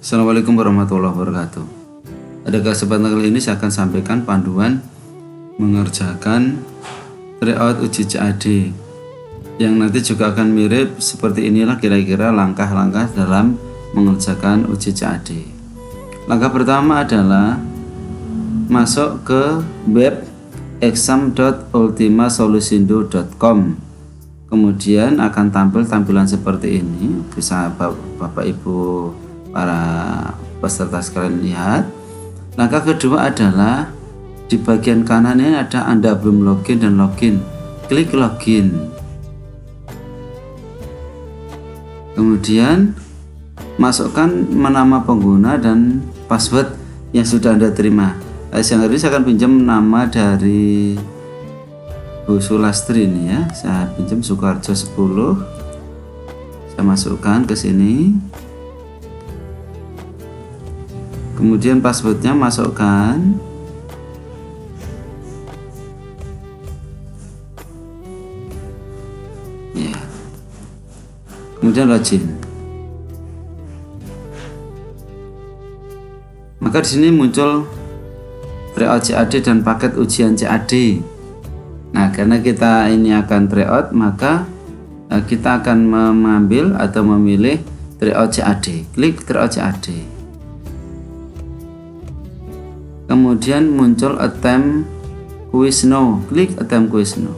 Assalamualaikum warahmatullahi wabarakatuh. Pada kesempatan kali ini saya akan sampaikan panduan mengerjakan tryout uji CAD yang nanti juga akan mirip seperti inilah kira-kira langkah-langkah dalam mengerjakan uji CAD. Langkah pertama adalah masuk ke web exam.ultimasolusindo.com. Kemudian akan tampil tampilan seperti ini. Bisa Bapak Ibu para peserta sekalian lihat. Langkah kedua adalah di bagian kanan ini ada Anda belum login dan login. Klik login. Kemudian masukkan nama pengguna dan password yang sudah Anda terima. Siang hari ini saya akan pinjam nama dari Bu Sulastri ini ya. Saya pinjam Sukarjo 10. Saya masukkan ke sini. Kemudian passwordnya masukkan. Ya. Kemudian login. Maka di sini muncul tryout CAD dan paket ujian CAD. Nah, karena kita ini akan tryout, maka kita akan mengambil atau memilih tryout CAD. Klik tryout CAD. Kemudian muncul attempt quiz now. Klik attempt quiz now.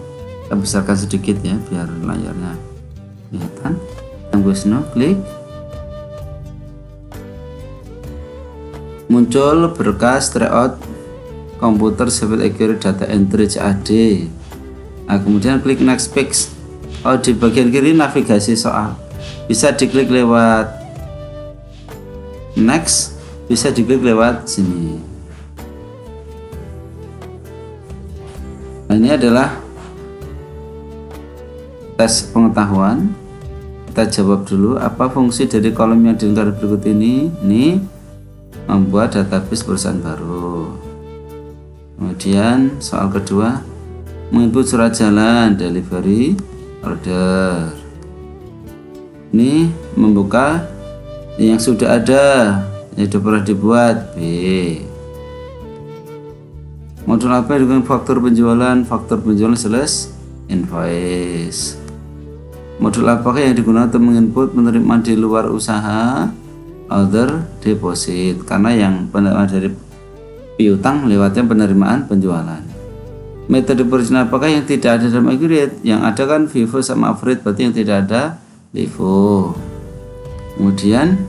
Kita besarkan sedikit ya biar layarnya kelihatan. Attempt quiz now, klik. Muncul berkas tryout komputer civil accurate data entry CAD. Nah, kemudian klik next page. Di bagian kiri navigasi soal. Bisa diklik lewat next, bisa diklik lewat sini. Nah, ini adalah tes pengetahuan. Kita jawab dulu, apa fungsi dari kolom yang dilengkapi berikut ini? Ini membuat database perusahaan baru. Kemudian soal kedua, menginput surat jalan delivery order. Ini membuka yang sudah ada, yang sudah pernah dibuat. B. Modul apa yang digunakan faktur penjualan sales invoice. Modul apakah yang digunakan untuk menginput penerimaan di luar usaha order deposit, karena yang penerimaan dari piutang lewatnya penerimaan penjualan. Metode perizinan apakah yang tidak ada dalam accurate? Yang ada kan FIFO sama AFRID, berarti yang tidak ada LIFO. Kemudian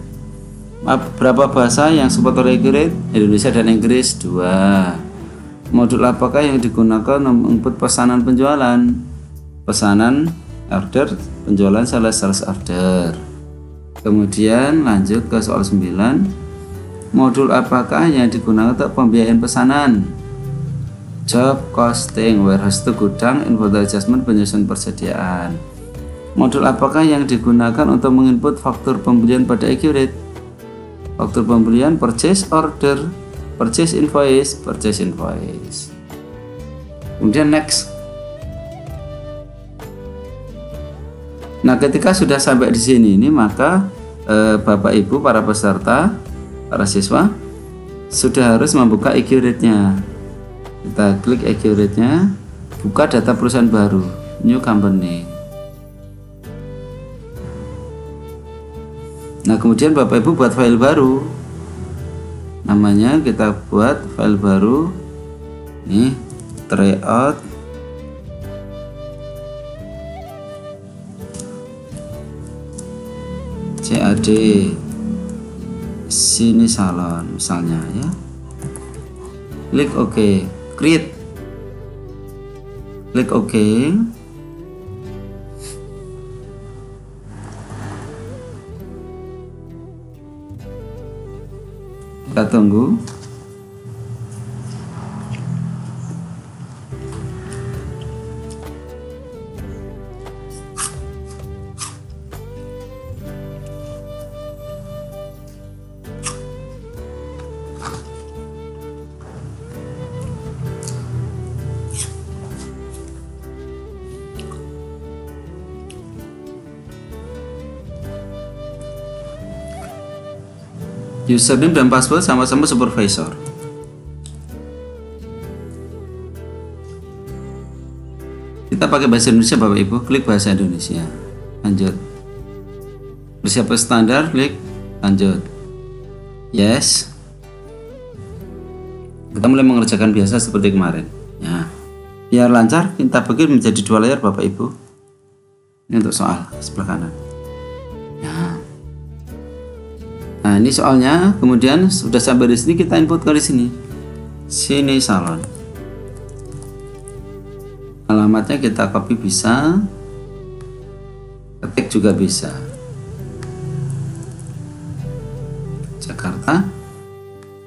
berapa bahasa yang support oleh accurate? Indonesia dan Inggris 2. Modul apakah yang digunakan untuk pesanan penjualan? Pesanan order, penjualan sales order. Kemudian lanjut ke soal 9. Modul apakah yang digunakan untuk pembiayaan pesanan? Job costing, warehouse itu gudang, inventory adjustment, penyusunan persediaan. Modul apakah yang digunakan untuk menginput faktur pembelian pada accurate? Faktur pembelian purchase order, purchase invoice. Kemudian next. Nah, ketika sudah sampai di sini ini, maka Bapak Ibu para peserta, para siswa sudah harus membuka accurate-nya. Kita klik accurate-nya, buka data perusahaan baru, new company. Nah, kemudian Bapak Ibu buat file baru. Namanya kita buat file baru. Nih, tryout CAD sini salon misalnya ya. Klik OK, create. Klik OK. Kita tunggu. Username dan password sama-sama supervisor. Kita pakai bahasa Indonesia Bapak Ibu, klik bahasa Indonesia. Lanjut. Bersiap standar, klik lanjut. Yes. Kita mulai mengerjakan biasa seperti kemarin. Ya. Biar lancar, kita bagi menjadi 2 layar Bapak Ibu. Ini untuk soal sebelah kanan. Ya. Nah, ini soalnya. Kemudian sudah sampai di sini, kita input ke sini. Sini salon. Alamatnya kita copy bisa, ketik juga bisa. Jakarta,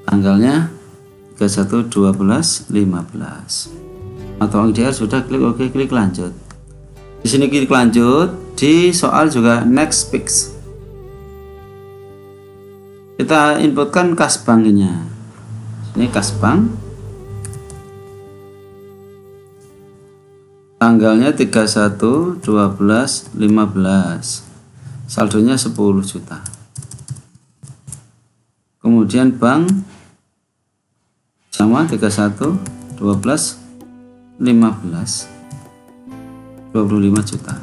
tanggalnya 31/12/15. Atau IDR sudah, klik OK, klik lanjut. Di sini klik lanjut, di soal juga next fix. Kita inputkan kas banknya. Ini kas bank. Tanggalnya 31/12/15. Saldonya 10 juta. Kemudian bank sama 31/12/15. 25 juta.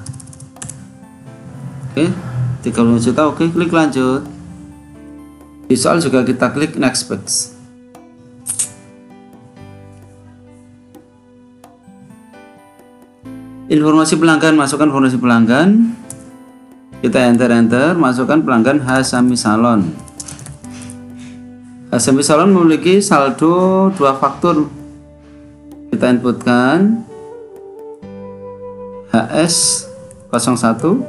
Oke, 35 juta. Oke, klik lanjut. Di soal juga kita klik next fix. Informasi pelanggan, masukkan informasi pelanggan. Kita enter, masukkan pelanggan Hasami Salon. Hasami Salon memiliki saldo 2 faktur. Kita inputkan HS 01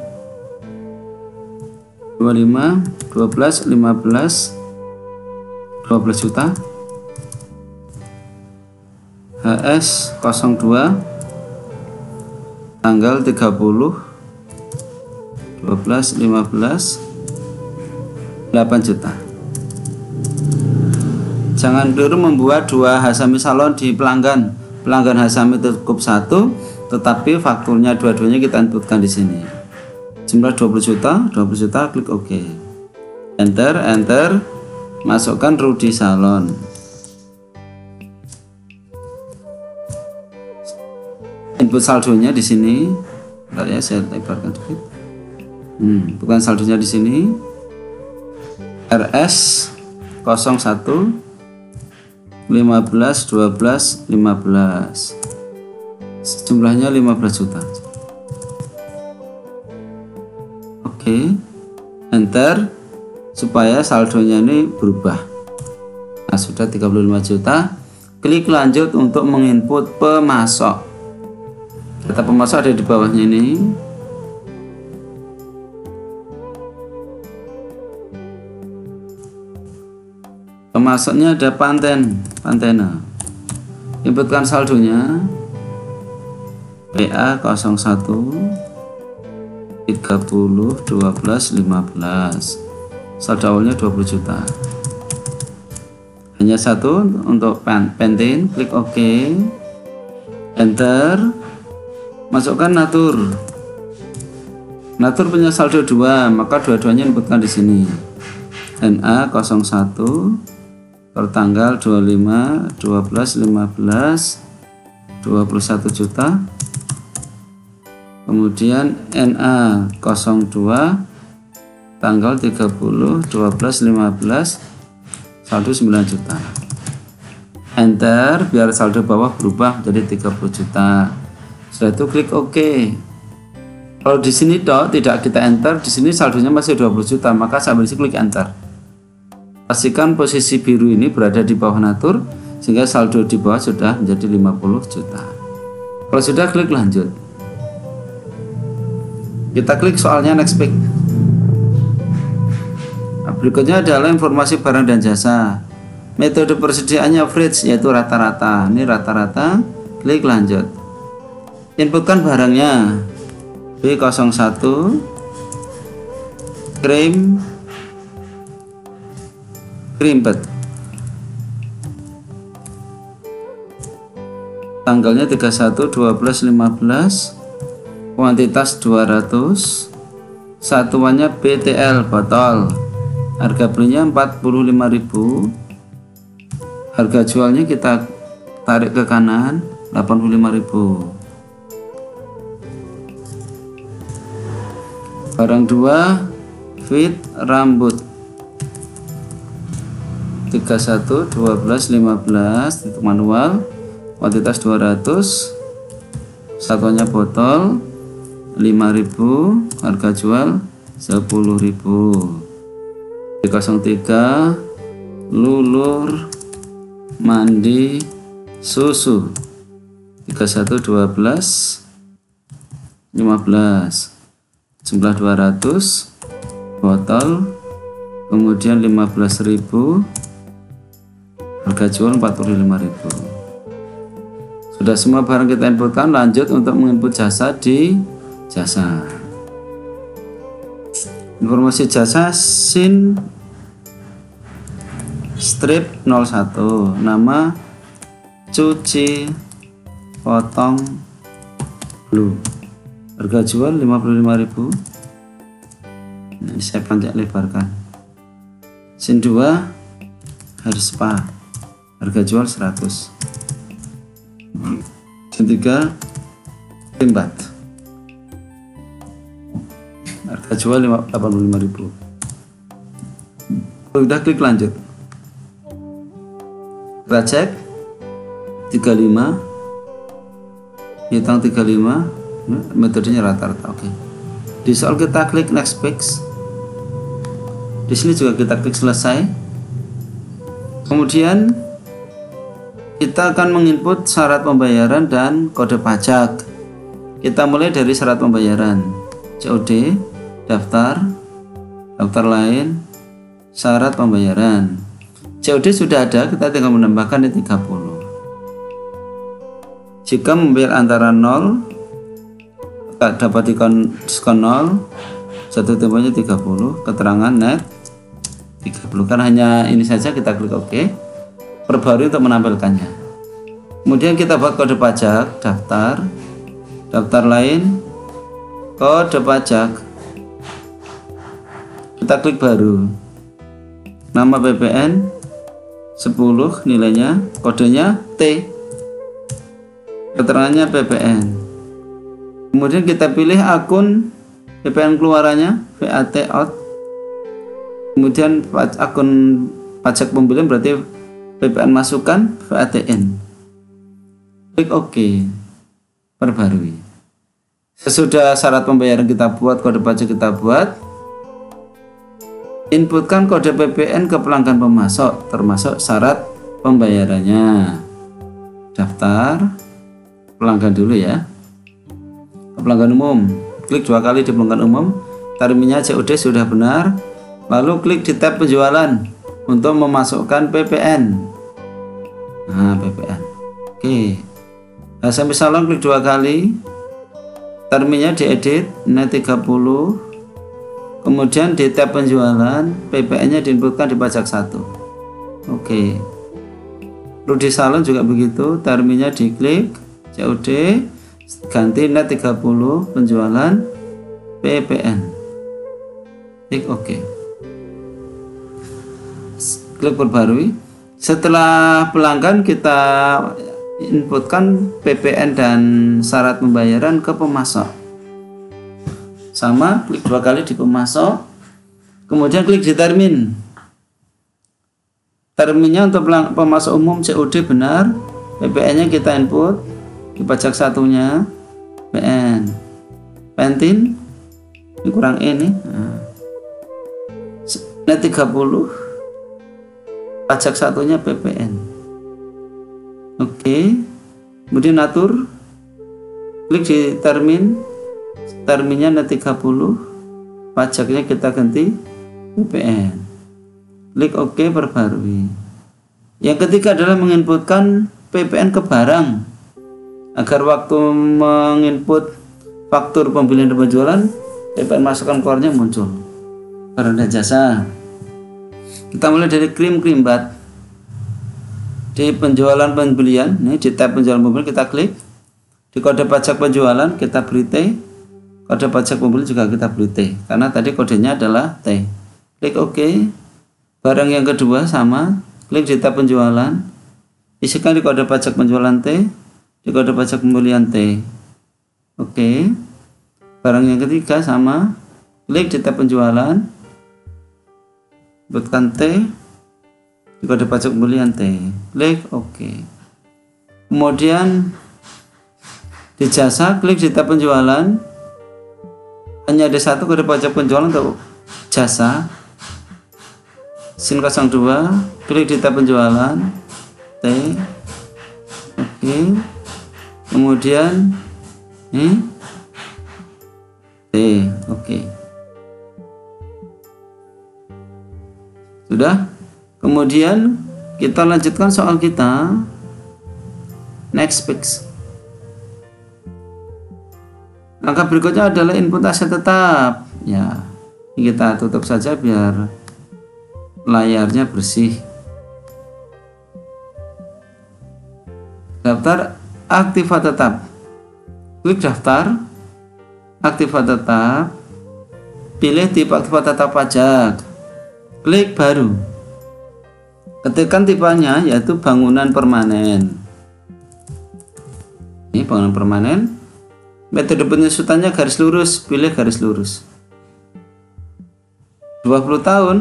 25 12 15 12 juta. HS 02 tanggal 30 12 15 8 juta. Jangan keliru membuat 2 Hasami Salon di pelanggan. Pelanggan Hasami cukup 1, tetapi fakturnya dua-duanya kita inputkan di sini. Jumlah 20 juta, klik OK. Enter, masukkan Rudy Salon. Input saldonya di sini. Bentar ya, saya lebarkan sedikit. Bukan saldonya di sini. RS 01 15 12 15. Jumlahnya 15 juta. Oke. Enter supaya saldonya ini berubah. Nah, sudah 35 juta. Klik lanjut untuk menginput pemasok. Data pemasok ada di bawahnya ini. Pemasoknya ada Pantene. Inputkan saldonya. PA 01 30 12 15. Saldo awalnya 20 juta. Hanya satu untuk Pantene, klik OK. Enter. Masukkan Natur. Natur punya saldo 2, maka dua-duanya inputkan di sini. NA 01 tertanggal 25 12 15 21 juta. Kemudian NA 02 tanggal 30 12 15 saldo 9 juta. Enter biar saldo bawah berubah menjadi 30 juta. Setelah itu klik OK. Kalau di sini tidak kita enter, di sini saldonya masih 20 juta, maka sambil di sini klik enter. Pastikan posisi biru ini berada di bawah Natur sehingga saldo di bawah sudah menjadi 50 juta. Kalau sudah, klik lanjut. Kita klik soalnya next pick. Nah, berikutnya adalah informasi barang dan jasa. Metode persediaannya average, yaitu rata-rata. Ini rata-rata, klik lanjut. Inputkan barangnya. B01 krimpet. Tanggalnya 31 12 15. Kuantitas 200. Satuannya BTL botol. Harga belinya 45.000, harga jualnya kita tarik ke kanan 85.000. Barang 2, fit rambut 31 12 15 itu manual, kuantitas 200, satuannya botol 5.000, harga jual 10.000. 03 lulur mandi susu 31 12 15, jumlah 200, botol, kemudian 15.000, harga jual 45.000. Sudah semua barang kita inputkan, lanjut untuk menginput jasa di jasa. Informasi jasa SIN strip 01, nama cuci potong blue, harga jual 55.000. Ini saya panjang lebarkan. SIN 2 hair spa, harga jual 100. SIN 3 cream bath, harga jual 85.000. Udah klik lanjut, kita cek 35, hitung 35, metodenya rata-rata. Oke. Di soal kita klik next page, di sini juga kita klik selesai. Kemudian kita akan menginput syarat pembayaran dan kode pajak. Kita mulai dari syarat pembayaran, COD, daftar lain, syarat pembayaran. COD sudah ada, kita tinggal menambahkan di 30. Jika membayar antara 0, dapat diskon 0, jatuh temponya 30, keterangan net 30. Karena hanya ini saja, kita klik OK, perbarui untuk menampilkannya. Kemudian kita buat kode pajak, daftar lain, kode pajak, kita klik baru, nama BPN 10, nilainya, kodenya T, keterangannya BPN. Kemudian kita pilih akun BPN keluarannya, VAT out. Kemudian akun pajak pembelian berarti BPN masukkan, VAT in. Klik OK, perbarui. Sesudah syarat pembayaran kita buat, kode pajak kita buat, inputkan kode BPN ke pelanggan pemasok termasuk syarat pembayarannya. Daftar pelanggan dulu ya, ke pelanggan umum, klik 2 kali di pelanggan umum, terminnya COD sudah benar, lalu klik di tab penjualan untuk memasukkan PPN. Nah, PPN. Oke. Nah, sampai salon klik 2 kali, terminnya diedit, net 30. Kemudian di tab penjualan, PPN-nya diinputkan di pajak 1. Oke. Rudi salon juga begitu, terminnya diklik, COD, ganti net 30, penjualan, PPN. Klik OK. Klik perbarui. Setelah pelanggan, kita inputkan PPN dan syarat pembayaran ke pemasok. Sama, klik 2 kali di pemasok, kemudian klik di termin. Terminnya untuk pemasok umum COD benar, PPN-nya kita input, di pajak satunya PN, Pentin, ini kurang ini, net 30, pajak satunya PPN. Oke, kemudian atur, klik di terminnya net 30, pajaknya kita ganti PPN, klik OK, perbarui. Yang ketiga adalah menginputkan PPN ke barang agar waktu menginput faktur pembelian dan penjualan, PPN masukan keluarnya muncul. Barang dan jasa, kita mulai dari krim bat. Di penjualan pembelian, ini di tab penjualan pembelian kita klik, di kode pajak penjualan kita beri T, kode pajak pembeli juga kita beri T, karena tadi kodenya adalah T. Klik OK, Barang yang kedua sama, klik di tab penjualan, isikan di kode pajak penjualan T, di kode pajak pembelian T. Oke. Barang yang ketiga sama, klik di tab penjualan, buatkan T, di kode pajak pembelian T, klik OK. Kemudian di jasa, klik di tab penjualan, hanya ada satu kode pajak penjualan untuk jasa, SIN 02, klik di tab penjualan T, oke. Kemudian T, oke. Sudah. Kemudian kita lanjutkan soal kita. Next page. Langkah berikutnya adalah input aset tetap. Ya, kita tutup saja biar layarnya bersih. Daftar aktiva tetap. Klik daftar aktiva tetap. Pilih tipe aktiva tetap pajak. Klik baru. Ketikkan tipenya yaitu bangunan permanen. Ini bangunan permanen. Metode penyusutannya garis lurus. Pilih garis lurus. 20 tahun.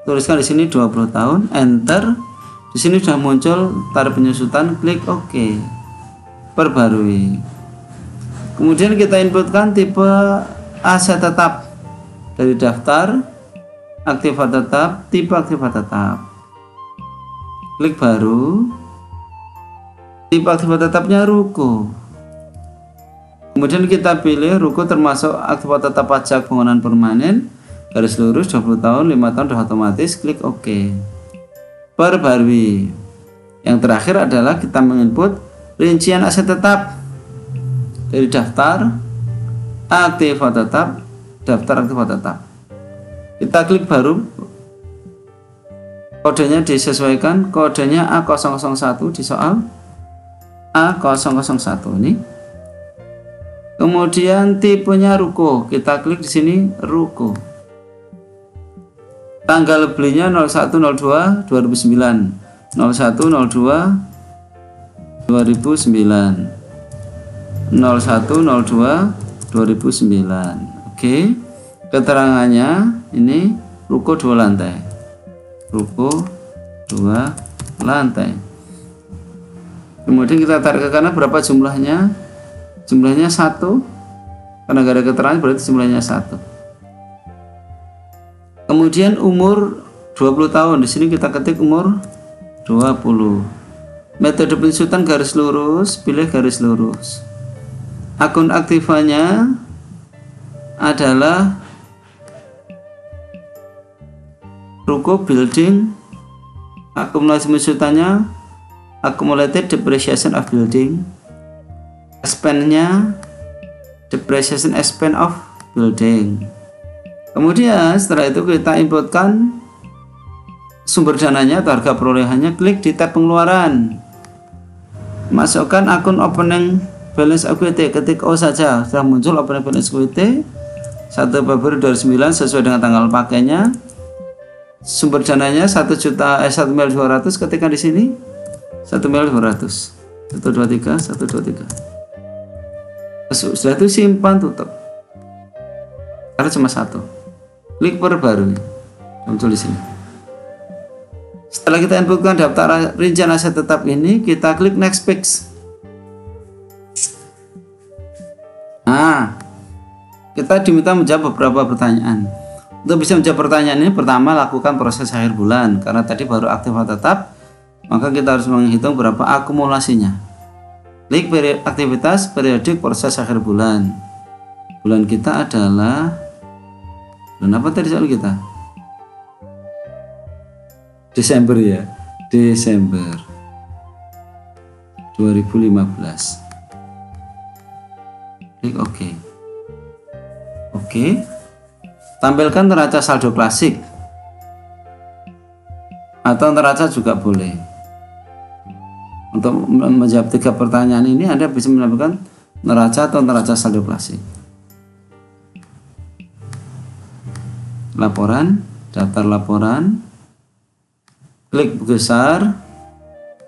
Tuliskan di sini 20 tahun, enter. Di sini sudah muncul tarif penyusutan, klik OK. Perbarui. Kemudian kita inputkan tipe aset tetap dari daftar aktiva tetap, tipe aktiva tetap. Klik baru. Tipe aktiva tetapnya ruko. Kemudian kita pilih ruko termasuk aktiva tetap pajak bangunan permanen. Garis lurus 20 tahun, 5 tahun sudah otomatis, klik OK. Perbarui. Yang terakhir adalah kita menginput rincian aset tetap dari daftar aktiva tetap, daftar aktiva tetap. Kita klik baru. Kodenya disesuaikan, kodenya A001 di soal A001 ini. Kemudian tipenya ruko, kita klik di sini ruko. Tanggal belinya 0102 2009, 0102 2009, 0102 2009. Oke. Keterangannya ini ruko 2 lantai. Ruko 2 lantai. Kemudian kita tarik ke kanan, berapa jumlahnya? Jumlahnya 1. Karena gak ada keterangan berarti jumlahnya 1. Kemudian umur 20 tahun. Di sini kita ketik umur 20. Metode penyusutan garis lurus, pilih garis lurus. Akun aktivanya adalah ruko building. Akumulasi penyusutannya accumulated depreciation of building. Expense-nya depreciation expense of building. Kemudian setelah itu kita inputkan sumber dananya atau harga perolehannya, klik di tab pengeluaran. Masukkan akun opening balance equity, ketik O saja, sudah muncul opening balance equity 1 Februari 2009 sesuai dengan tanggal pakainya. Sumber dananya 1.200.000, ketikkan di sini 1.200.000. 123 123. Setelah itu simpan, tutup. Karena cuma 1. Klik perbarui, muncul di sini. Setelah kita inputkan daftar rincian aset tetap ini, kita klik next page. Nah, kita diminta menjawab beberapa pertanyaan. Untuk bisa menjawab pertanyaan ini, pertama lakukan proses akhir bulan. Karena tadi baru aktiva tetap, maka kita harus menghitung berapa akumulasinya. Klik aktivitas periodik proses akhir bulan. Bulan kita adalah bulan apa tadi soal kita? Desember ya, Desember 2015. Klik OK. Oke. Tampilkan neraca saldo klasik atau neraca juga boleh. Untuk menjawab 3 pertanyaan ini, Anda bisa menampilkan neraca atau neraca saldo klasik. Laporan daftar laporan, klik besar,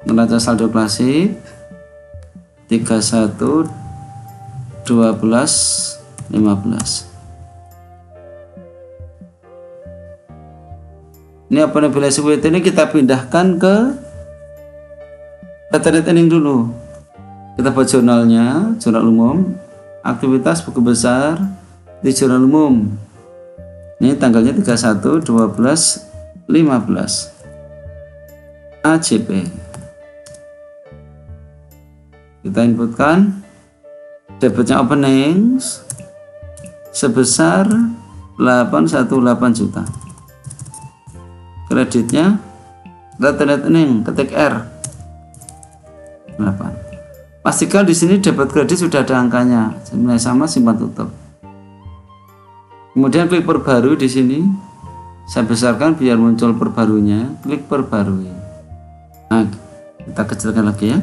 neraca saldo klasik 31 12 15. Ini availability weight ini kita pindahkan ke data retaining dulu. Kita buat jurnalnya, jurnal umum, aktivitas buku besar di jurnal umum. Ini tanggalnya 31 12 15. AJP. Kita inputkan debitnya opening sebesar 818 juta. Kreditnya data retaining, ketik R 8. Pastikan di sini debit kredit sudah ada angkanya, nilai sama, simpan tutup. Kemudian klik perbarui di sini. Saya besarkan biar muncul perbarunya. Klik perbarui. Nah, kita kecilkan lagi ya.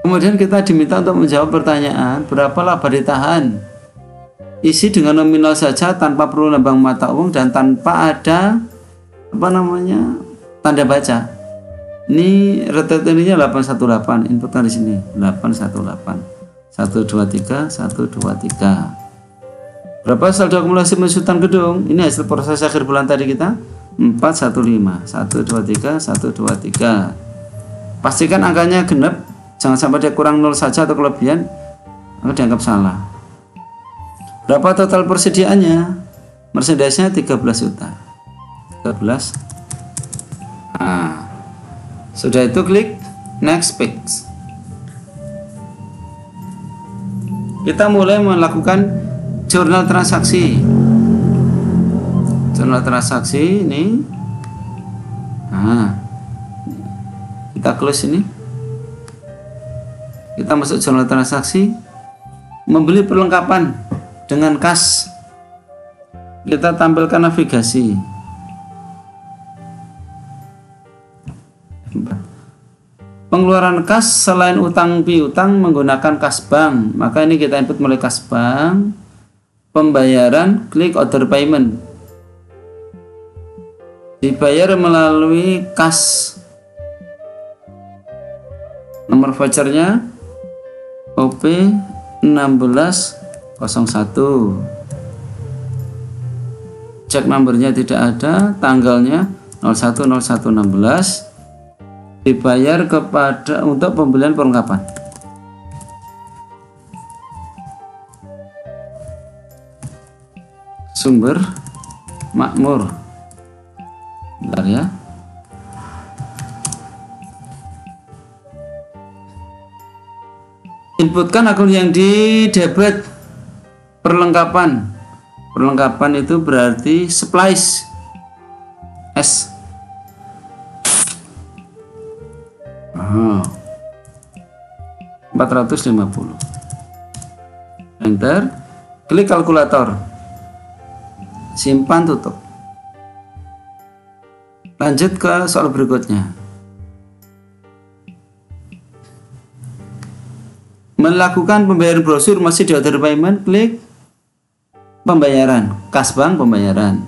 Kemudian kita diminta untuk menjawab pertanyaan, berapa laba ditahan? Isi dengan nominal saja tanpa perlu lambang mata uang dan tanpa ada tanda baca. Ini retainingnya 818, inputkan di sini 818 123 123. Berapa saldo akumulasi pensutan gedung? Ini hasil proses akhir bulan tadi kita 415 123 123. Pastikan angkanya genap, jangan sampai dia kurang 0 saja atau kelebihan maka dianggap salah. Berapa total persediaannya? Merchandise-nya 13 juta. 13. Nah, sudah itu klik next page. Kita mulai melakukan jurnal transaksi. Jurnal transaksi ini. Nah, kita close ini. Kita masuk jurnal transaksi. Membeli perlengkapan dengan kas. Kita tampilkan navigasi. Pengeluaran kas selain utang piutang menggunakan kas bank, maka ini kita input mulai kas bank. Pembayaran, klik order payment. Dibayar melalui kas. Nomor vouchernya OP 1601. Cek nomornya tidak ada, tanggalnya 01/01/16. Dibayar kepada untuk pembelian perlengkapan. Sumber makmur. Bentar ya. Inputkan akun yang di debit. Perlengkapan. Perlengkapan itu berarti supplies. S. 450. Enter. Klik kalkulator. Simpan tutup. Lanjut ke soal berikutnya. Melakukan pembayaran brosur masih di order payment, klik pembayaran, kas bank pembayaran.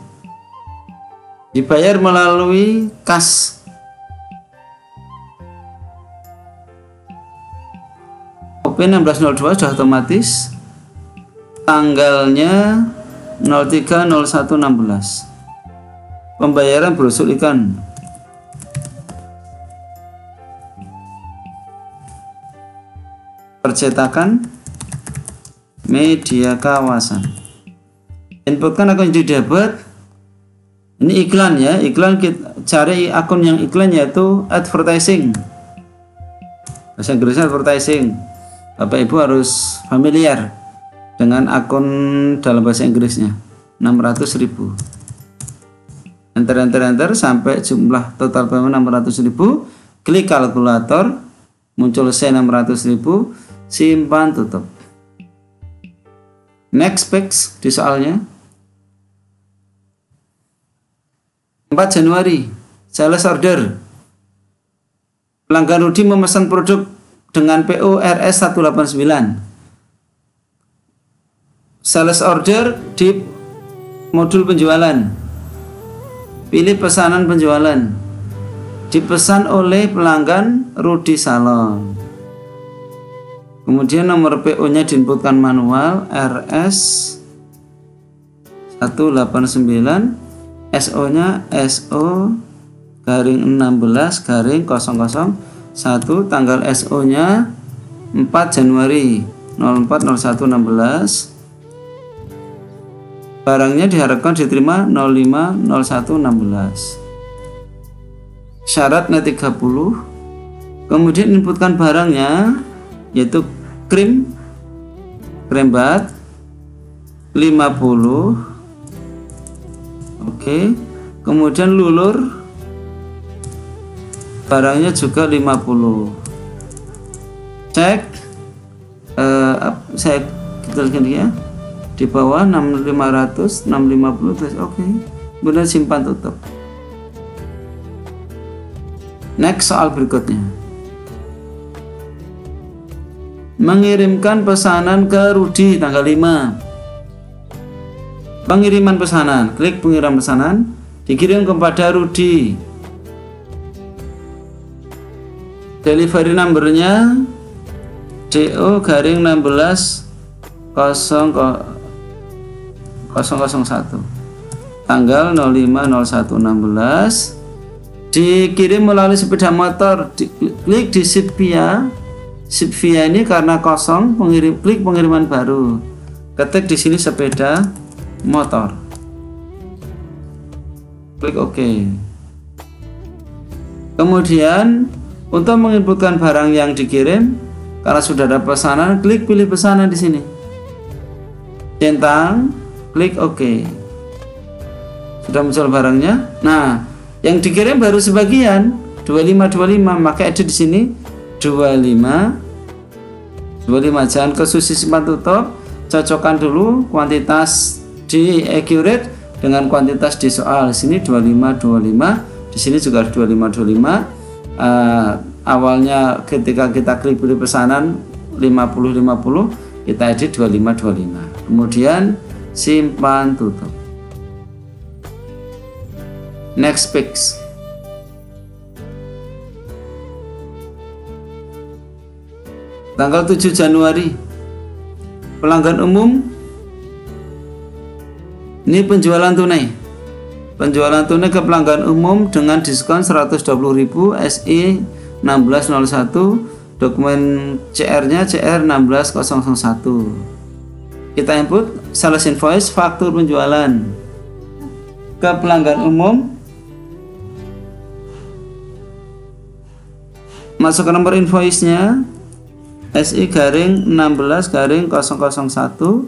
Dibayar melalui kas. OP 1602 sudah otomatis. Tanggalnya 03/01/16. Pembayaran brosur ikan. Percetakan media kawasan. Inputkan akun di debit. Ini iklan ya, iklan kita cari akun yang iklan yaitu advertising. Bahasa Inggrisnya advertising. Bapak Ibu harus familiar dengan akun dalam bahasa Inggrisnya. 600.000. Enter sampai jumlah total payment 600.000. Klik kalkulator, muncul C600.000, simpan tutup. Next page di soalnya. 4 Januari, sales order. Pelanggan Rudi memesan produk dengan PO RS 189. Sales order modul penjualan. Pilih pesanan penjualan. Dipesan oleh pelanggan Rudy Salon. Kemudian nomor PO-nya diinputkan manual RS 189, SO-nya SO garing 16 garing 001, tanggal SO-nya 4 Januari 040116. Barangnya diharapkan diterima 050116. Syaratnya 30. Kemudian inputkan barangnya yaitu krim bat 50. Oke. Kemudian lulur barangnya juga 50. Cek saya tuliskan ya di bawah 6500 650 terus oke. Kemudian simpan tutup. Next, soal berikutnya. Mengirimkan pesanan ke Rudy tanggal 5. Pengiriman pesanan, klik pengiriman pesanan, dikirim kepada Rudy. Delivery numbernya DO garing 16 001, tanggal 050116. Dikirim melalui sepeda motor. Klik di ship via ini karena kosong, klik pengiriman baru. Ketik di sini sepeda motor. Klik OK. Kemudian untuk menginputkan barang yang dikirim, karena sudah ada pesanan, klik pilih pesanan di sini. Centang, klik OK. Sudah muncul barangnya. Nah, yang dikirim baru sebagian 25, maka edit di sini 25. Jangan ke susi simpan tutup. Cocokkan dulu kuantitas di accurate dengan kuantitas di soal. Di sini 25, di sini juga 25. Awalnya ketika kita klik pilih pesanan 50, kita edit 25. Kemudian simpan tutup. Next page. Tanggal 7 Januari. Pelanggan umum. Ini penjualan tunai. Penjualan tunai ke pelanggan umum dengan diskon 120.000 SI 1601. Dokumen CR-nya CR 16001. Kita input sales invoice, faktur penjualan ke pelanggan umum. Masukkan nomor invoice-nya SI garing 16 garing 001,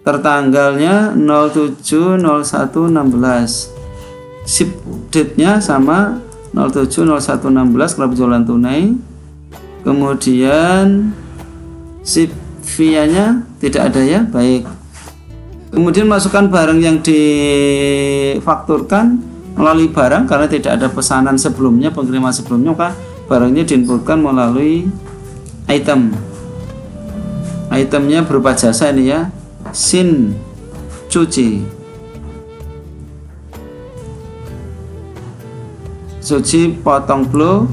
tertanggalnya 07/01/16. Ship date-nya sama 07/01/16 kalau penjualan tunai. Kemudian ship fee-nya tidak ada ya, baik. Kemudian masukkan barang yang difakturkan melalui barang karena tidak ada pesanan sebelumnya, pengiriman sebelumnya, maka barangnya diinputkan melalui item. Itemnya berupa jasa ini ya, sin cuci. Cuci potong blow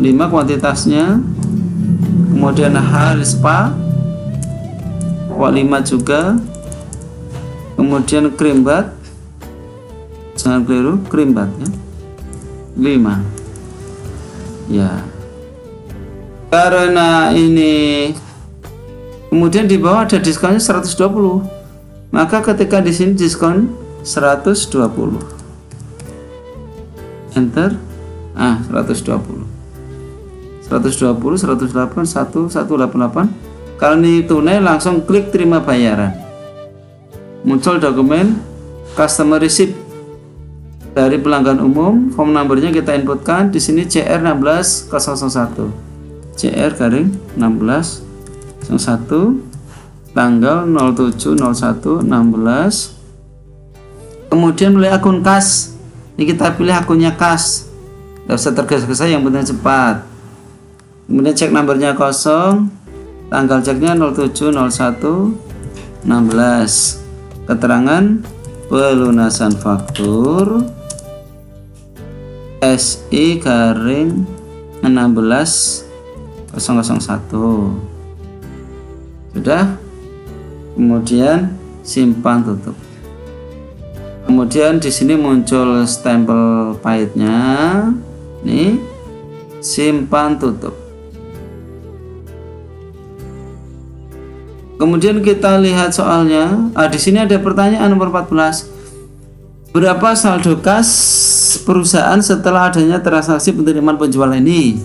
5 kuantitasnya. Kemudian hair spa 5 juga. Kemudian krim bat, jangan keliru, krim bat ya, 5 ya. Karena ini kemudian di bawah ada diskonnya 120, maka ketika di sini diskon 120, enter. 120, 108, 188. Kalau ini tunai langsung klik terima bayaran. Muncul dokumen customer receipt dari pelanggan umum. Form numbernya kita inputkan di sini CR 16001. CR garing 1601, tanggal 07/01/16. Kemudian pilih akun kas. Ini kita pilih akunnya kas. Tidak usah tergesa-gesa, yang penting cepat. Kemudian cek nomornya kosong, tanggal ceknya 07/01/16. Keterangan pelunasan faktur SI garing 16001. Sudah. Kemudian simpan tutup. Kemudian di sini muncul stempel pahitnya. Nih, simpan tutup. Kemudian kita lihat soalnya. Di sini ada pertanyaan nomor 14. Berapa saldo kas perusahaan setelah adanya transaksi penerimaan penjualan ini?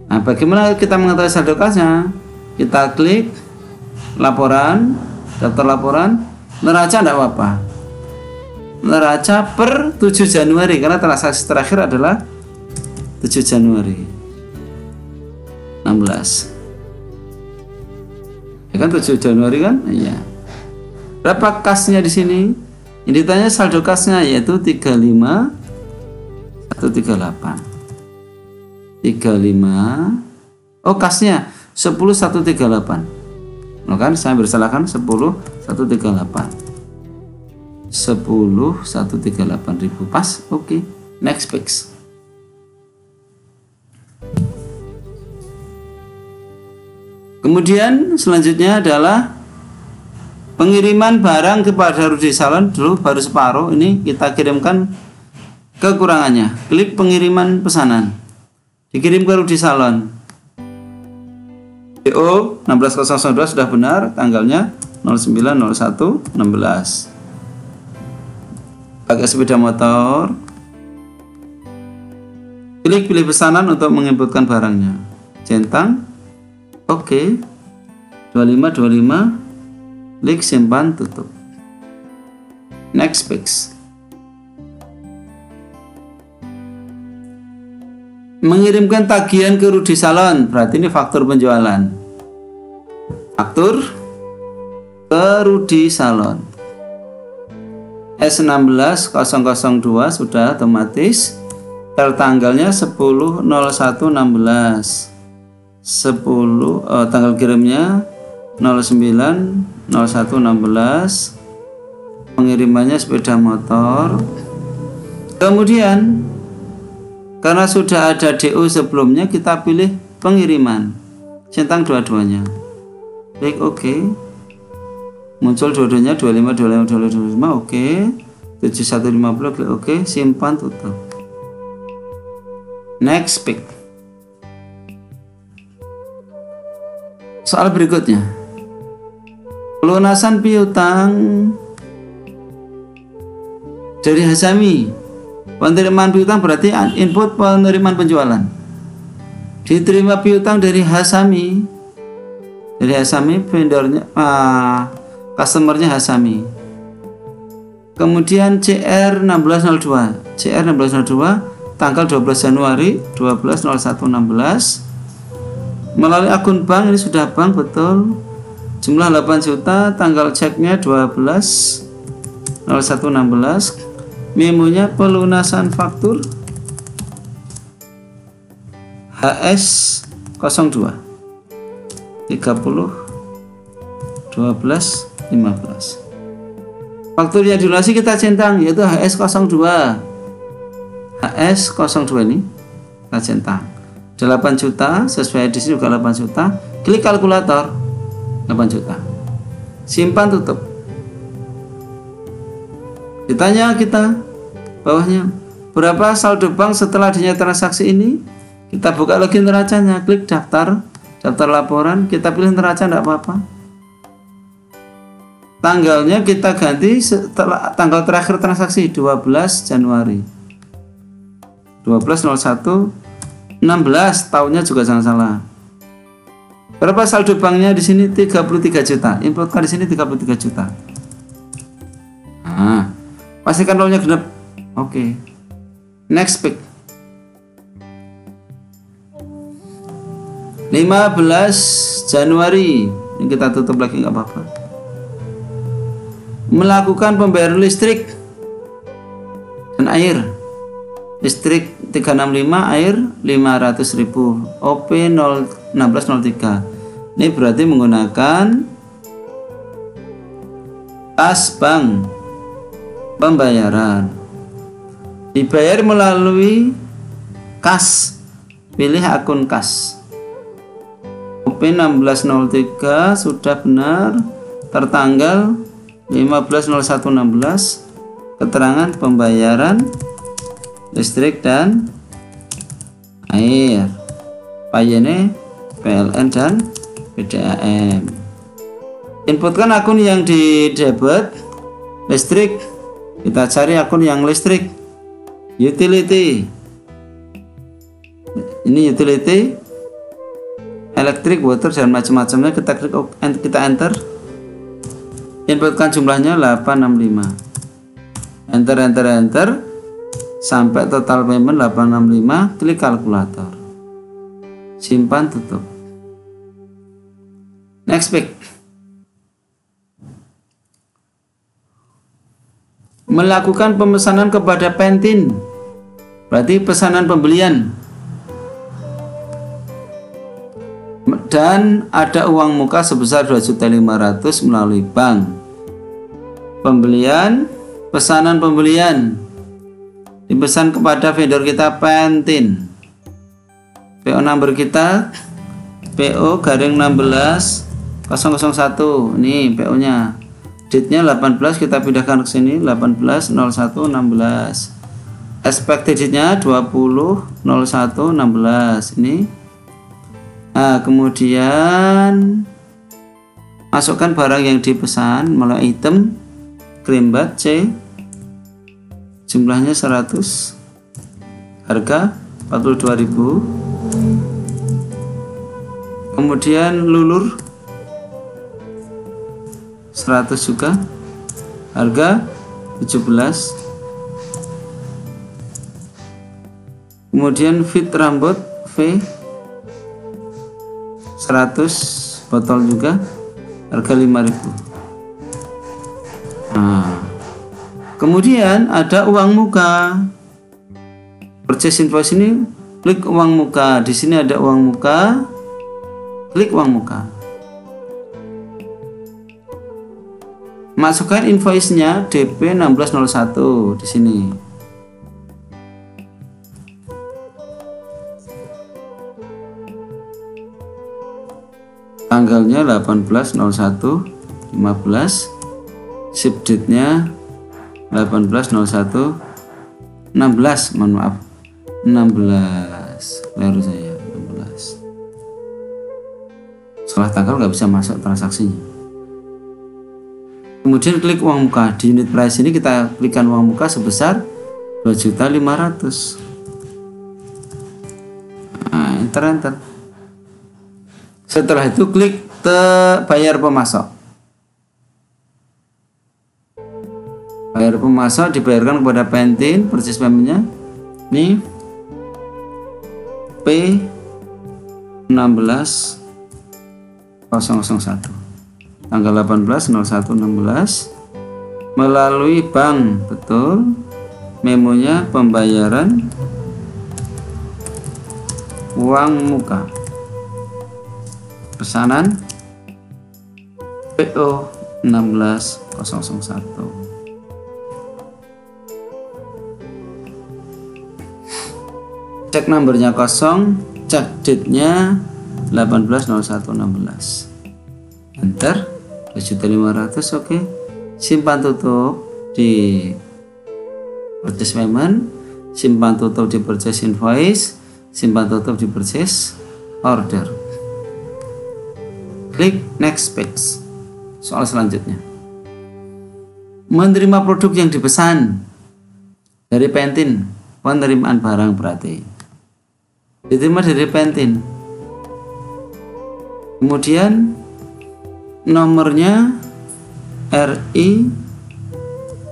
Nah, bagaimana kita mengetahui saldo kasnya? Kita klik laporan, daftar laporan, neraca tidak apa-apa. Neraca per 7 Januari karena transaksi terakhir adalah 7 Januari 16. Ya kan 7 Januari kan? Iya. Berapa kasnya di sini? Yang ditanya saldo kasnya yaitu 35.138. 35. Oh, kasnya 10.138. Oh kan saya bersalahkan 10.138. 10.138.000 pas. Oke. Next page. Kemudian selanjutnya adalah pengiriman barang kepada Rudy Salon. Dulu baru separuh, ini kita kirimkan kekurangannya. Klik pengiriman pesanan, dikirim ke Rudy Salon. PO 16002 sudah benar, tanggalnya 09/01/16. Pakai sepeda motor. Klik pilih pesanan untuk menginputkan barangnya. Centang. Oke. 2525. Klik simpan tutup. Next page. Mengirimkan tagihan ke Rudy Salon, berarti ini faktur penjualan. Faktur ke Rudy Salon. S16002 sudah otomatis. Tertanggalnya 10/01/16. Tanggal kirimnya 09/01/16. Pengirimannya sepeda motor. Kemudian karena sudah ada DO sebelumnya, kita pilih pengiriman. Centang dua-duanya. Klik OK. Muncul dua-duanya 25 OK. 7150 klik OK. Simpan tutup. Next page. Soal berikutnya. Pelunasan piutang dari Hasami. Penerimaan piutang berarti input penerimaan penjualan. Diterima piutang dari Hasami. Dari Hasami, vendornya, customernya Hasami. Kemudian CR1602. CR1602 tanggal 12 Januari 12/01/16. Melalui akun bank, ini sudah bank betul. Jumlah 8 juta, tanggal ceknya 12/01/16. Memonya pelunasan faktur HS02 30/12/15. Faktur yang dilunasi kita centang yaitu HS02. HS02 ini kita centang 8 juta, sesuai di sini juga 8 juta. Klik kalkulator 8 juta. Simpan tutup. Ditanya kita bawahnya, berapa saldo bank setelah adanya transaksi ini? Kita buka lagi neracanya, klik daftar laporan, kita pilih neraca, tidak apa-apa. Tanggalnya kita ganti setelah tanggal terakhir transaksi 12 Januari 12/01/16, tahunnya juga jangan salah. Berapa saldo banknya di sini? 33 juta. Inputkan di sini 33 juta. Nah, pastikan rollnya genap. Oke. Next page. 15 Januari. Ini kita tutup lagi nggak apa-apa. Melakukan pembayaran listrik dan air. Listrik 365, air 500.000. OP 1603. Ini berarti menggunakan kas bank pembayaran. Dibayar melalui kas, pilih akun kas. OP 1603 sudah benar, tertanggal 15.01.16, keterangan pembayaran listrik dan air, payene PLN dan PDAM. Inputkan akun yang di debit listrik, kita cari akun yang listrik, utility. Ini utility, electric, water, dan macam-macamnya. Kita klik kita enter. Inputkan jumlahnya 865. Enter sampai total payment 865. Klik kalkulator, simpan, tutup. Next page. Melakukan pemesanan kepada Pantene, berarti pesanan pembelian. Dan ada uang muka sebesar 2.500.000 melalui bank. Pembelian, pesanan pembelian dipesan kepada vendor kita Pantene. PO number kita PO garing 16.001. Ini PO nya, date nya 18, kita pindahkan ke sini 18.01.16. Expected date nya 20.01.16. Ini. Nah, kemudian masukkan barang yang dipesan melalui item Creambath C, jumlahnya 100, harga 42.000. Kemudian lulur 100 juga, harga 17. Kemudian fit rambut V 100 botol juga, harga 5.000. Nah, kemudian ada uang muka. Purchase invoice ini, klik uang muka. Di sini ada uang muka, klik uang muka. Masukkan invoice-nya DP 1601 di sini. Tanggalnya 18.01.15, ship date-nya 18.01.16, mohon maaf, 16, keliru saya, 16. Salah tanggal nggak bisa masuk transaksinya. Kemudian klik uang muka. Di unit price ini kita klikkan uang muka sebesar 2.500.000. Nah, enter. Setelah itu klik bayar pemasok. Bayar pemasok dibayarkan kepada Pantene, purchase payment-nya ini P 16.001 tanggal 18.01.16 melalui bank, betul. Memonya pembayaran uang muka, pesanan PO 16.001. Cek nomornya kosong, cek date-nya 18.01.16. Enter 2.500.000, oke. Simpan tutup di purchase payment, simpan tutup di purchase invoice, simpan tutup di purchase order. Klik next page. Soal selanjutnya. Menerima produk yang dipesan dari Pantene, penerimaan barang berarti diterima dari Pantene. Kemudian nomornya RI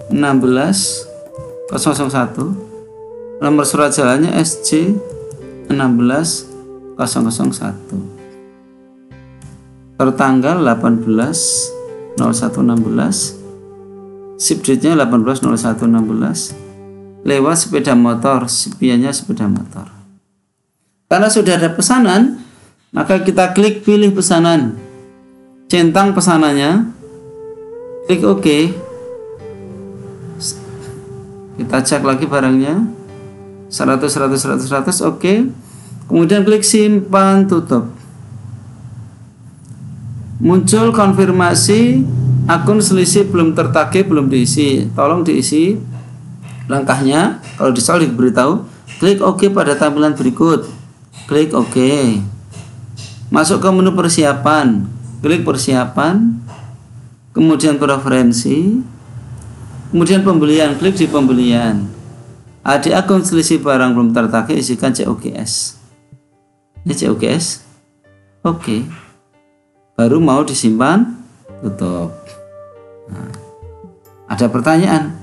16.001, nomor surat jalannya SC 16.001, tertanggal 18.01.16, ship date-nya 18.01.16, lewat sepeda motor, sipiannya sepeda motor. Karena sudah ada pesanan, maka kita klik pilih pesanan, centang pesanannya, klik OK. Kita cek lagi barangnya 100 100 100 100, oke. Kemudian klik simpan tutup. Muncul konfirmasi akun selisih belum tertagih, belum diisi. Tolong diisi langkahnya. Kalau disoal diberitahu, klik OK pada tampilan berikut. Klik OK. Masuk ke menu persiapan. Klik persiapan. Kemudian preferensi. Kemudian pembelian. Klik di pembelian. Di akun selisih barang belum tertagih, isikan COGS. Ini COGS. Oke. Baru mau disimpan, tutup. Nah, ada pertanyaan.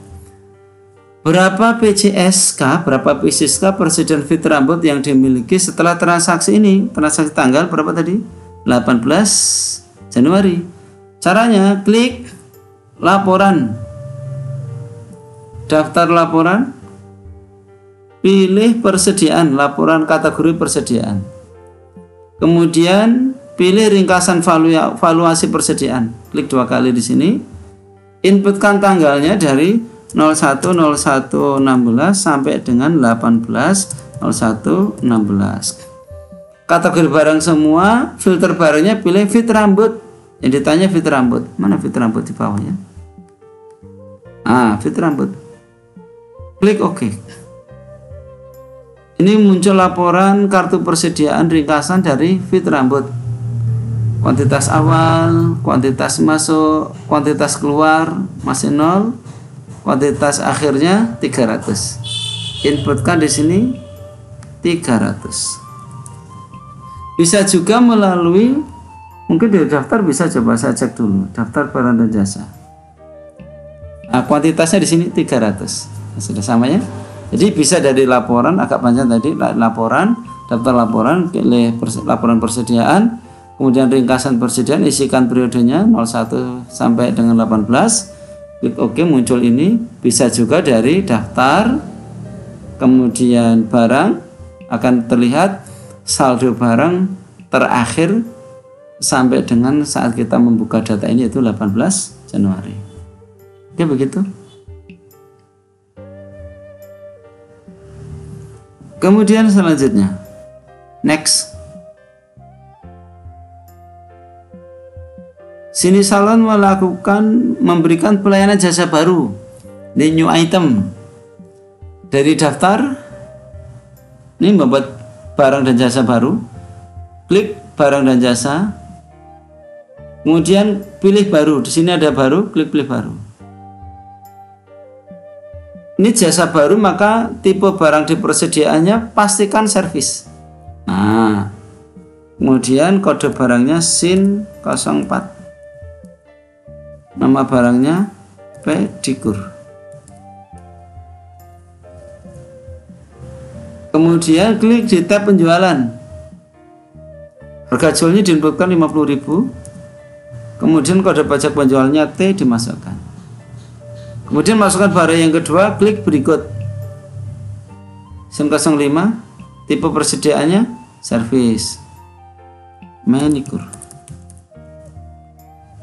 Berapa PCSK, berapa PCSK persediaan fit rambut yang dimiliki setelah transaksi ini? Transaksi tanggal berapa tadi? 18 Januari. Caranya klik laporan. Daftar laporan. Pilih persediaan, laporan kategori persediaan. Kemudian pilih ringkasan valuasi persediaan. Klik 2 kali di sini. Inputkan tanggalnya dari 01/01/16 sampai dengan 18/01/16. Kategori barang semua, filter barangnya pilih fit rambut. Yang ditanya fit rambut. Mana fit rambut di bawahnya? Fit rambut. Klik OK. Ini muncul laporan kartu persediaan ringkasan dari fit rambut. Kuantitas awal, kuantitas masuk, kuantitas keluar masih 0, kuantitas akhirnya 300. Inputkan di sini 300. Bisa juga melalui, mungkin di daftar bisa coba saya cek dulu, daftar barang dan jasa. Kuantitasnya di sini 300. Sudah sama ya? Jadi bisa dari laporan, agak panjang tadi, laporan, daftar laporan, pilih laporan persediaan, kemudian ringkasan persediaan, isikan periodenya 01 sampai dengan 18, klik OK, muncul ini. Bisa juga dari daftar, kemudian barang, akan terlihat saldo barang terakhir sampai dengan saat kita membuka data ini, yaitu 18 Januari. Oke, begitu. Kemudian selanjutnya, next. Sini Salon memberikan pelayanan jasa baru di new item. Dari daftar, ini membuat barang dan jasa baru. Klik barang dan jasa. Kemudian pilih baru. Di sini ada baru, klik pilih baru. Ini jasa baru, maka tipe barang di persediaannya pastikan servis. Nah, kemudian kode barangnya SIN 04. Nama barangnya pedikur. Kemudian klik di tab penjualan. Harga jualnya diinputkan 50.000. Kemudian kode pajak penjualnya T dimasukkan. Kemudian masukkan barang yang kedua, klik berikut. SIN 05, tipe persediaannya servis, manikur.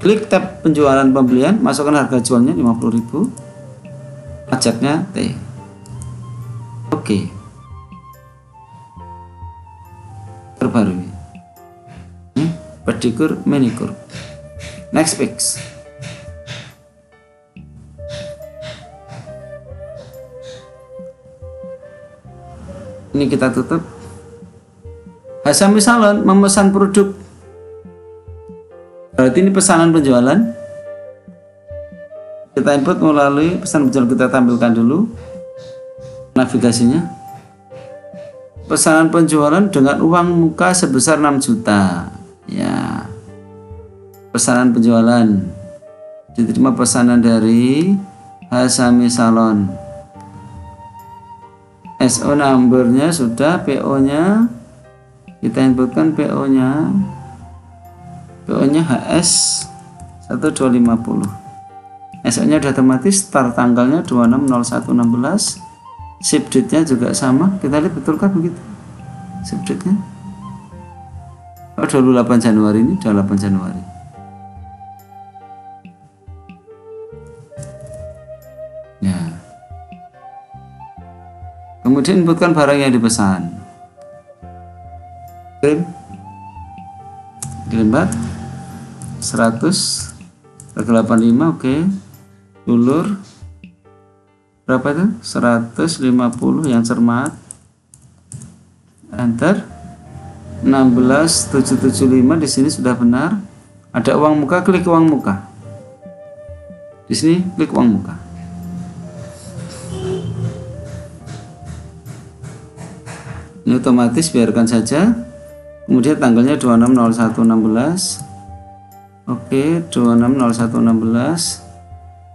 Klik tab penjualan pembelian, masukkan harga jualnya 50.000, pajaknya T. Oke. Terbarui. Pedikur, manikur. Next page. Ini kita tutup. Hasami Salon memesan produk. Berarti ini pesanan penjualan. Kita input melalui pesan penjualan, kita tampilkan dulu navigasinya. Pesanan penjualan dengan uang muka sebesar 6 juta. Ya. Pesanan penjualan. Diterima pesanan dari Hasami Salon. SO numbernya sudah, PO nya kita inputkan, PO nya HS 1250. SO nya sudah otomatis, start tanggalnya 26/01/16, ship date nya juga sama. Kita lihat betulkah begitu ship date nya? 28 Januari, ini 28 Januari. Ya. Kemudian inputkan barang yang dipesan. Kirim bat 100 85, oke. Ulur berapa itu? 150 yang cermat. Enter. 16775 di sini sudah benar. Ada uang muka, klik uang muka. Di sini klik uang muka. Ini otomatis, biarkan saja. Kemudian tanggalnya 26/01/16. Oke, 26/01/16.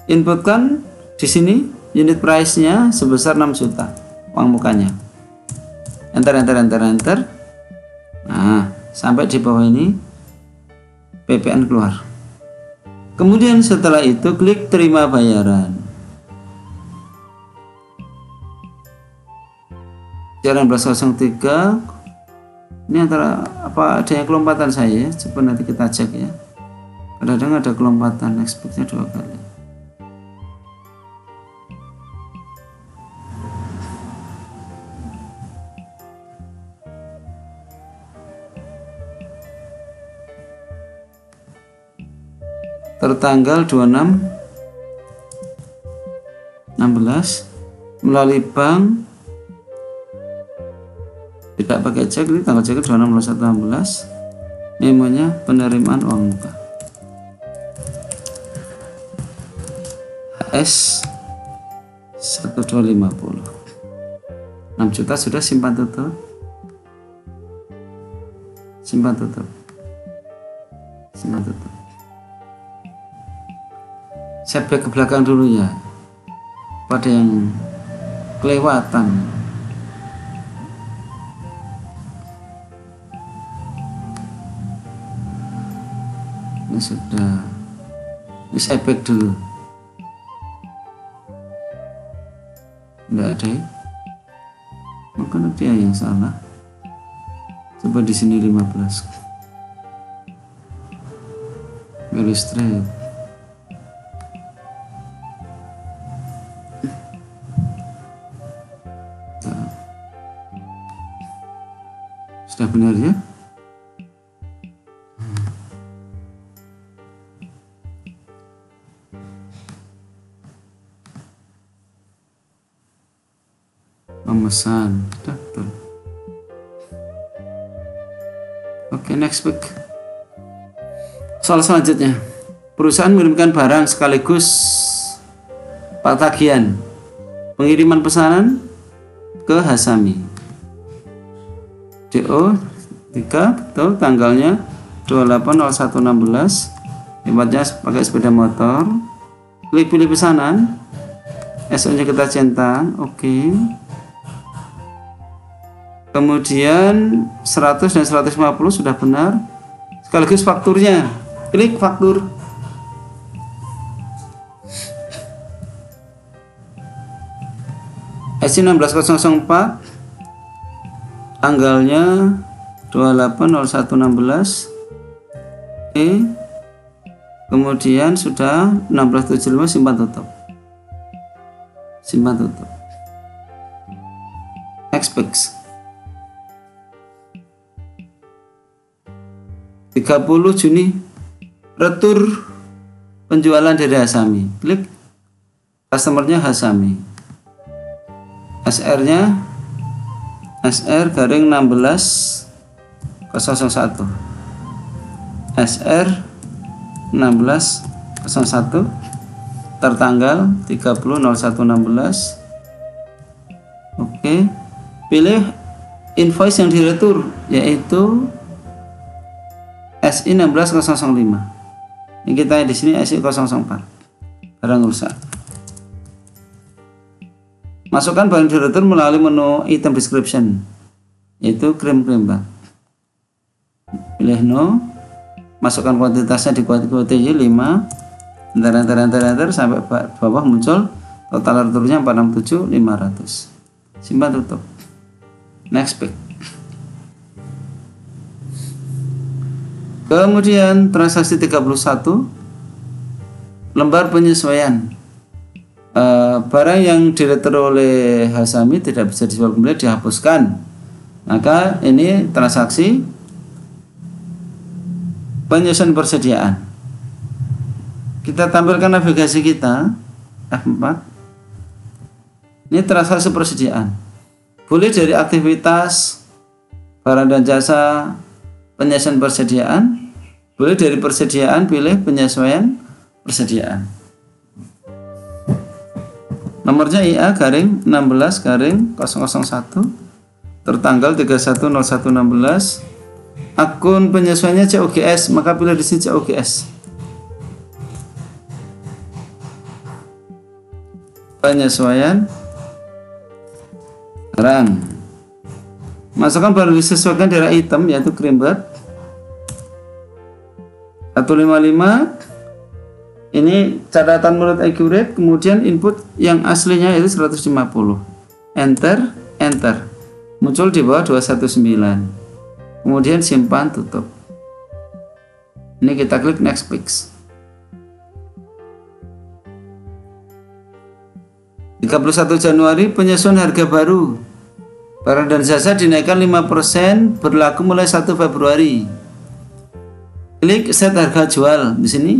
Inputkan di sini unit price-nya sebesar 6 juta uang mukanya. Enter. Nah, sampai di bawah ini PPN keluar. Kemudian setelah itu klik terima bayaran. Jalan 1103. Ini antara apa adanya kelompatan saya, coba nanti kita cek ya. Kadang-kadang ada kelompatan, expect-nya 2 kali. Tertanggal 26/16 melalui bank, tidak pakai cek. Ini tanggal cek 26/01/16. Memonya penerimaan uang muka HS 1250. 6 juta sudah, simpan tutup. Saya back ke belakang dulu ya, pada yang kelewatan. Ini sudah, ini saya back dulu. Enggak ada ya? Maka dia yang salah. Coba di sini 15. Very straight. Sudah benar ya? Pemesan, betul. Oke, next week. Soal selanjutnya, perusahaan mengirimkan barang sekaligus tagihan pengiriman pesanan ke Hasami. DO 3, betul, tanggalnya 28/01/16. Hebatnya pakai sepeda motor. Klik pilih pesanan. SO-nya kita centang, oke. Kemudian 100 dan 150 sudah benar. Sekaligus fakturnya. Klik faktur. SC 16004. Tanggalnya 28/01/16. Oke. Kemudian sudah 1675, simpan tutup. Expect 30 Juni retur penjualan dari Hasami. Klik customernya Hasami. SR-nya SR garing 16/001. SR 16/01 tertanggal 30/01/16. Oke, pilih invoice yang diretur yaitu SI 16005. Ini kita di sini SI 004. Barang rusak. Masukkan barang diretur melalui menu item description, yaitu krim bak. Pilih no. Masukkan kuantitasnya di kuantitas 5. Enter sampai bawah muncul total returnya 467.500. Simpan tutup. Next page. Kemudian transaksi 31, lembar penyesuaian barang yang diretur oleh Hasami tidak bisa dijual kembali, dihapuskan. Maka ini transaksi penyusun persediaan. Kita tampilkan navigasi kita F4. Ini transaksi persediaan. Boleh dari aktivitas barang dan jasa penyusun persediaan, boleh dari persediaan pilih penyesuaian persediaan. Nomornya IA garing 16 garing 001 tertanggal 31/01/16. Akun penyesuaiannya COGS, maka pilih di sini COGS. Penyesuaian barang. Masukkan barang disesuaikan dari item yaitu Creambird 155. Ini catatan menurut accurate, kemudian input yang aslinya itu 150. Enter, enter. Muncul di bawah 219. Kemudian simpan, tutup. Ini kita klik next fix. 31 Januari penyesuaian harga baru. Barang dan jasa dinaikkan 5% berlaku mulai 1 Februari. Klik set harga jual di sini.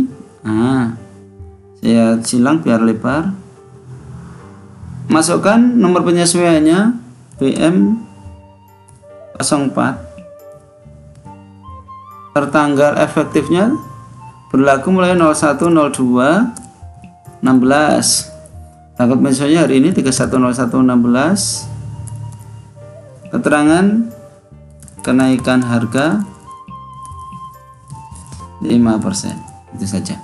Saya silang biar lebar. Masukkan nomor penyesuaiannya BM 04. Tertanggal efektifnya berlaku mulai 01/02/16. Tanggal penyesuaiannya hari ini 31/01/16. Keterangan kenaikan harga 5%. Itu saja.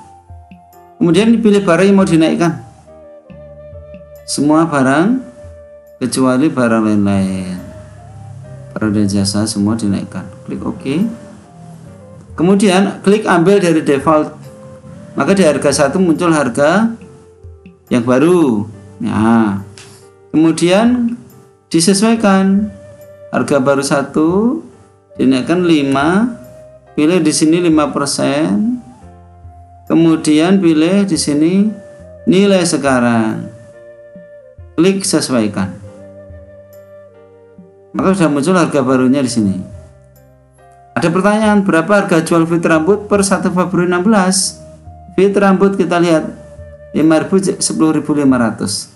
Kemudian dipilih barang yang mau dinaikkan. Semua barang kecuali barang lain-lain. Barang dan jasa semua dinaikkan. Klik OK. Kemudian klik ambil dari default. Maka di harga 1 muncul harga yang baru. Nah, kemudian disesuaikan. Harga baru 1 dinaikkan 5. Pilih di sini 5%. Kemudian pilih di sini nilai sekarang. Klik sesuaikan. Maka sudah muncul harga barunya di sini. Ada pertanyaan, berapa harga jual fit rambut per 1 Februari 16? Fit rambut kita lihat 5.000 10.500.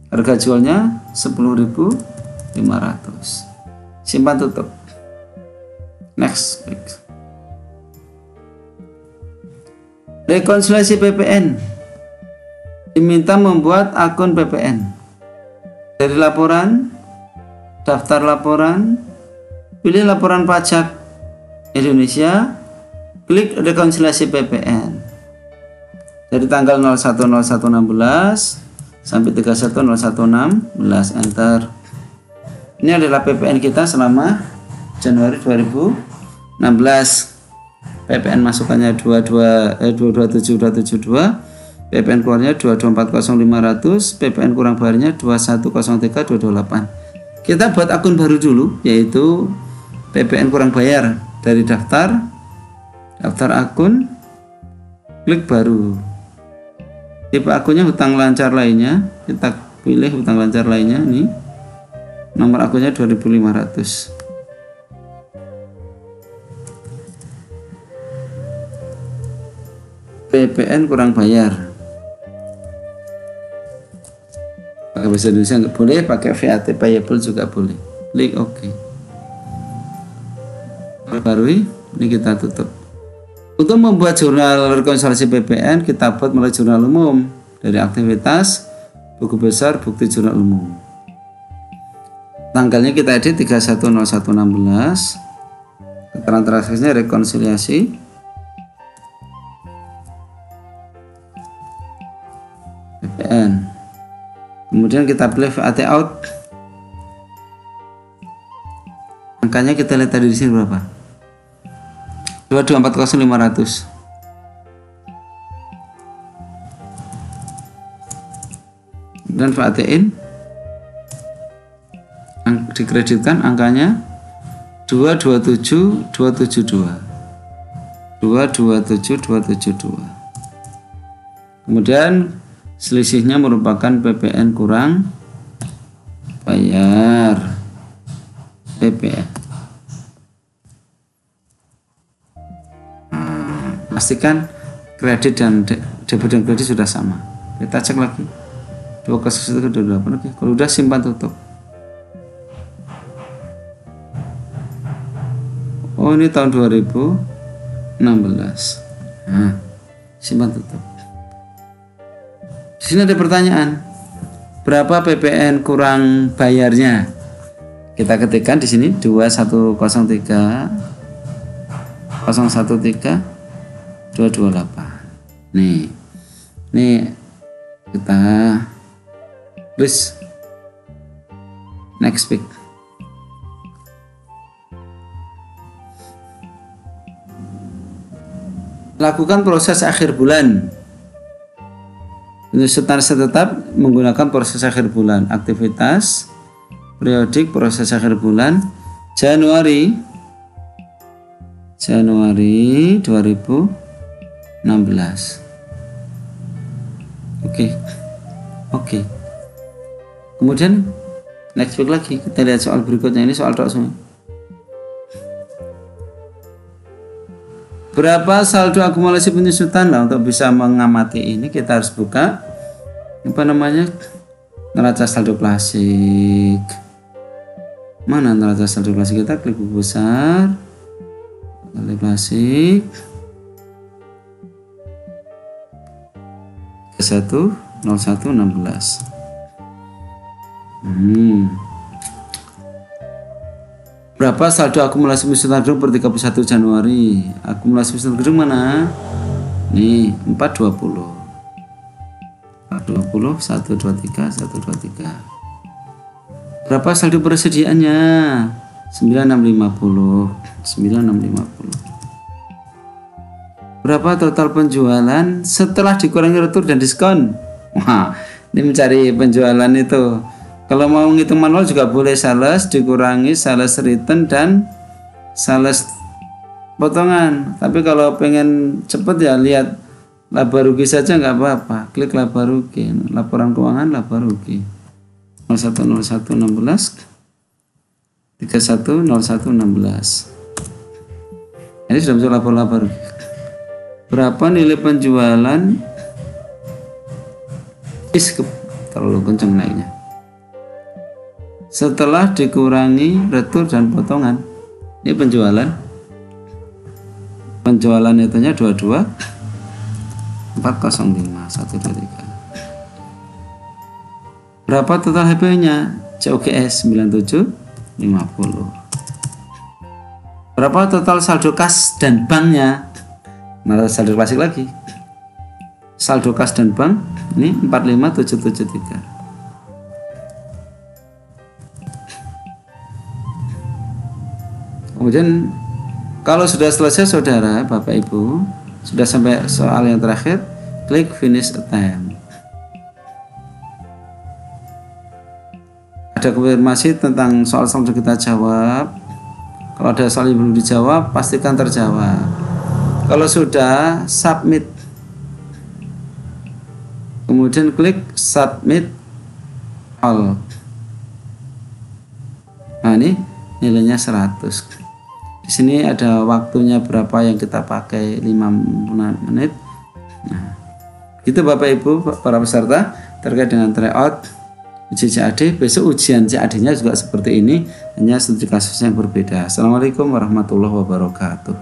Harga jualnya 10.500. Simpan, tutup. Next. Rekonsiliasi PPN. Diminta membuat akun PPN. Dari laporan, daftar laporan, pilih laporan pajak Indonesia, klik rekonsiliasi PPN. Dari tanggal 01/01/16 sampai 31/01/16, enter. Ini adalah PPN kita selama Januari 2016. PPN masukannya 227.272, PPN keluarnya 224.0500, PPN kurang bayarnya 2103.228. Kita buat akun baru dulu, yaitu PPN kurang bayar. Dari daftar akun, klik baru. Tipe akunnya hutang lancar lainnya, kita pilih hutang lancar lainnya. Nih, nomor akunnya 2500. PPN kurang bayar. Pakai bahasa Indonesia nggak boleh, pakai VAT payable juga boleh. Klik OK. Perbarui, ini kita tutup. Untuk membuat jurnal rekonsiliasi PPN, kita buat melalui jurnal umum. Dari aktivitas, buku besar, bukti jurnal umum. Tanggalnya kita edit 31/01/16. Keterangan transaksinya rekonsiliasi PPN. Kemudian kita pilih VAT out. Angkanya kita lihat tadi di sini berapa? 224.0500. Dan VAT in dikreditkan angkanya 227.272. 227.272. Kemudian selisihnya merupakan PPN kurang bayar PPN. Pastikan kredit dan debit dan kredit sudah sama. Kita cek lagi. 2 kasus itu ke 28. Oke, kalau udah simpan tutup. Oh, ini tahun 2016. Nah, simpan tutup. Di sini ada pertanyaan. Berapa PPN kurang bayarnya? Kita ketikkan di sini 2103 228. Nih kita tulis next week. Lakukan proses akhir bulan. Untuk target tetap menggunakan proses akhir bulan. Aktivitas periodik proses akhir bulan Januari 2016. Oke. Kemudian next week lagi kita lihat soal berikutnya, ini soal tok semua. Berapa saldo akumulasi penyusutan? Nah, untuk bisa mengamati ini kita harus buka neraca saldo klasik. Mana neraca saldo klasik? Kita klik buku besar, saldo klasik 01/01/16. Berapa saldo akumulasi penyusutan gedung per 31 Januari? Akumulasi penyusutan gedung mana? Nih, 420. 420 123 123. Berapa saldo persediaannya? 9650. 9650. Berapa total penjualan setelah dikurangi retur dan diskon? Wah, ini mencari penjualan itu. Kalau mau ngitung manual juga boleh, sales dikurangi sales return dan sales potongan. Tapi kalau pengen cepet ya lihat laba rugi saja nggak apa-apa. Klik laba rugi, laporan keuangan laba rugi 01/01/16 31/01/16. Ini sudah masuk lapor laba rugi. Berapa nilai penjualan? Terlalu kencang naiknya. Setelah dikurangi retur dan potongan. Ini penjualan. Penjualan itunya 22 405 123. Berapa total HP-nya? COGS 9750. Berapa total saldo kas dan banknya? Nah, saldo klasik lagi. Saldo kas dan bank ini 45773. Kemudian kalau sudah selesai saudara, Bapak Ibu, sudah sampai soal yang terakhir, klik finish attempt. Ada konfirmasi tentang soal-soal yang kita jawab. Kalau ada soal yang belum dijawab, pastikan terjawab. Kalau sudah, submit. Kemudian klik submit all. Nah, ini nilainya 100. Di sini ada waktunya berapa yang kita pakai, 5 menit. Nah, itu Bapak Ibu para peserta terkait dengan tryout uji CAD. Besok ujian CAD-nya juga seperti ini, hanya studi kasus yang berbeda. Assalamualaikum warahmatullahi wabarakatuh.